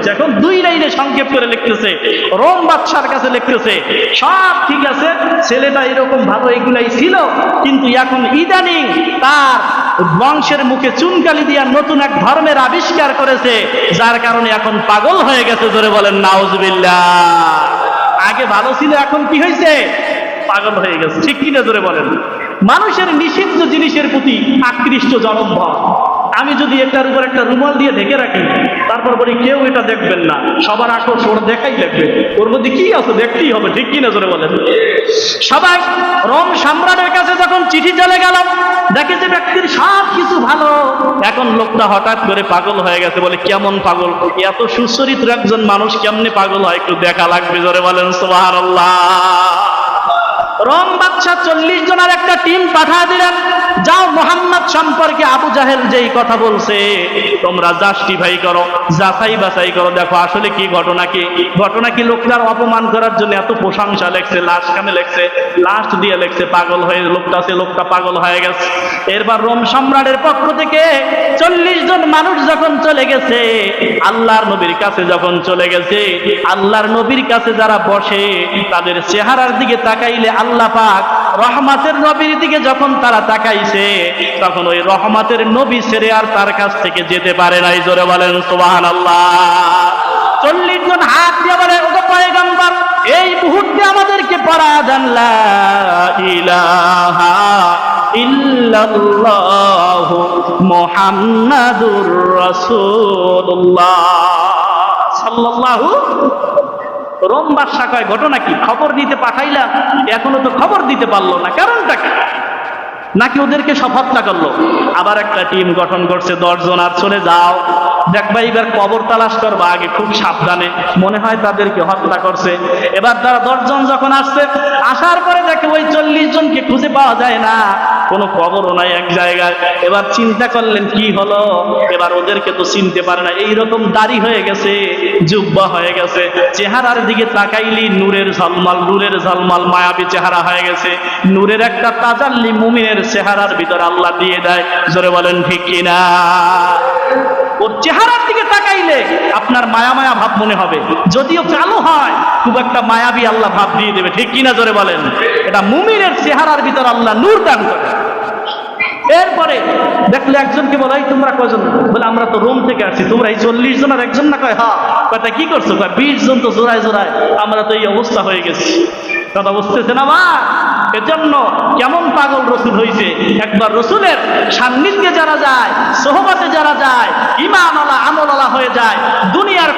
লিখতেছে, এখন 2 লাইনে সংক্ষেপ করে লিখতেছে, রোম বাদশার কাছে লিখতেছে সব ঠিক আছে, ছেলেটা এরকম ভালো এগুলাই ছিল, কিন্তু এখন ইদানিং তার বংশের মুখে চুনকালি দিয়া নতুন এক ধর্মের আবিষ্কার করেছে, যার কারণে এখন পাগল হয়ে গেছে। জোরে বলেন নাউজুবিল্লাহ। আগে ভালো ছিল, এখন কি হয়েছে? পাগল হয়ে গেছে। ঠিক কিনা জোরে বলেন? মানুষের নিষিদ্ধ জিনিসের প্রতি আকৃষ্ট জনমভর। আমি যদি এটার উপর একটা রুমাল দিয়ে ঢেকে রাখি, তারপর বলি কেউ এটা দেখবেন না, সবার আকর্ষণ দেখাই লাগবে, ওর মধ্যে কি আছে দেখতেই হবে। ঠিক কিনা জোরে বলেন? সবাই রোম সম্রাটের কাছে যখন চিঠি চলে গেল, দেখে যে ব্যক্তির সব কিছু ভালো, এখন লোকটা হঠাৎ করে পাগল হয়ে গেছে। বলে কেমন পাগল? এত সুচরিত্র একজন মানুষ কেমনে পাগল হয়, একটু দেখা লাগবে। জোরে বলেন সুবহানাল্লাহ। রোম বাদশা 40 জনের একটা টিম পাঠা দিলেন, যাও মোহাম্মদ সম্পর্কে আবু জাহেল যেই কথা বলছে তোমরা জাস্টিফাই করো, যাচাই বাছাই করো, দেখো আসলে কি ঘটনা। কি লোকটার অপমান করার জন্য এত প্রশংসা লেখছে, লাশ কামে লেখছে, লাস্ট দিয়ে লেখছে পাগল হয়ে লোকটা পাগল হয়ে গেছে। এরপর রোম সম্রাটের পক্ষ থেকে 40 জন মানুষ যখন চলে গেছে, আল্লাহর নবীর কাছে যখন চলে গেছে, আল্লাহর নবীর কাছে যারা বসে তাদের চেহারার দিকে তাকাইলে আল্লাহ পাক রহমতের নবীর দিকে যখন তারা তাকাইছে, তখন ওই রহমতের নবী ছেড়ে আর তার কাছ থেকে যেতে পারে নাই। জোরে বলেন সুবহানাল্লাহ। 40 জন হাত দিয়ে বলে, ওগো পয়গম্বর, এই মুহূর্তে আমাদেরকে পড়া দেন লা ইলাহা ইল্লাল্লাহু মুহাম্মাদুর রাসূলুল্লাহ সাল্লাল্লাহু। রোম বাদশা কয় ঘটনা কি? খবর দিতে পাঠাইলাম, এখনো তো খবর দিতে পারলো না, কারণটা কি? নাকি ওদেরকে সব হত্যা করলো? আবার একটা টিম গঠন করছে 10 জন, আর চলে যাও দেখবা এবার কবর তালাশ করবা, আগে খুব সাবধানে, মনে হয় তাদেরকে হত্যা করছে। এবার তারা 10 জন যখন আসছে, আসার পরে দেখে ওই 40 জনকে খুঁজে পাওয়া যায় না, কোনো কবরও নাই এক জায়গায়। এবার চিন্তা করলেন কি হলো, এবার ওদেরকে তো চিনতে পারে না, এইরকম দাড়ি হয়ে গেছে, জুব্বা হয়ে গেছে, চেহারার দিকে তাকাইলি নূরের ঝলমল মায়াবী চেহারা হয়ে গেছে। নূরের একটা তাজাল্লি মুমিনের চেহারার ভিতর আল্লাহ দিয়ে দেয়। জোরে বলেন ঠিক কিনা? ওর চেহারার দিকে তাকাইলে আপনার মায়া মায়া ভাব মনে হবে, যদিও কালো হয় খুব একটা মায়াবী আল্লাহ ভাব দিয়ে দেবে। ঠিক কিনা জোরে বলেন? এটা মুমিনের চেহারার ভিতর আল্লাহ নূর দান করে। এরপরে দেখলে একজনকে বলে, তোমরা কয়জন? বলে আমরা তো রোম থেকে আসছি। তোমরা এই 40 জনের একজন না? কয় হ্যাঁ। কয়টা কি করছো? কয় 20 জন তো জোড়ায় জোড়ায়, আমরা তো এই অবস্থা হয়ে গেছি। কথা বুঝতেছে না মা? এজন্য কেমন পাগল রসুল হয়েছে। একবার রসুলের সান্নিধ্যে যারা যায়, সোহবতে যারা যায়, ঈমানওয়ালা আমলওয়ালা হয়ে যায়, দুনিয়ার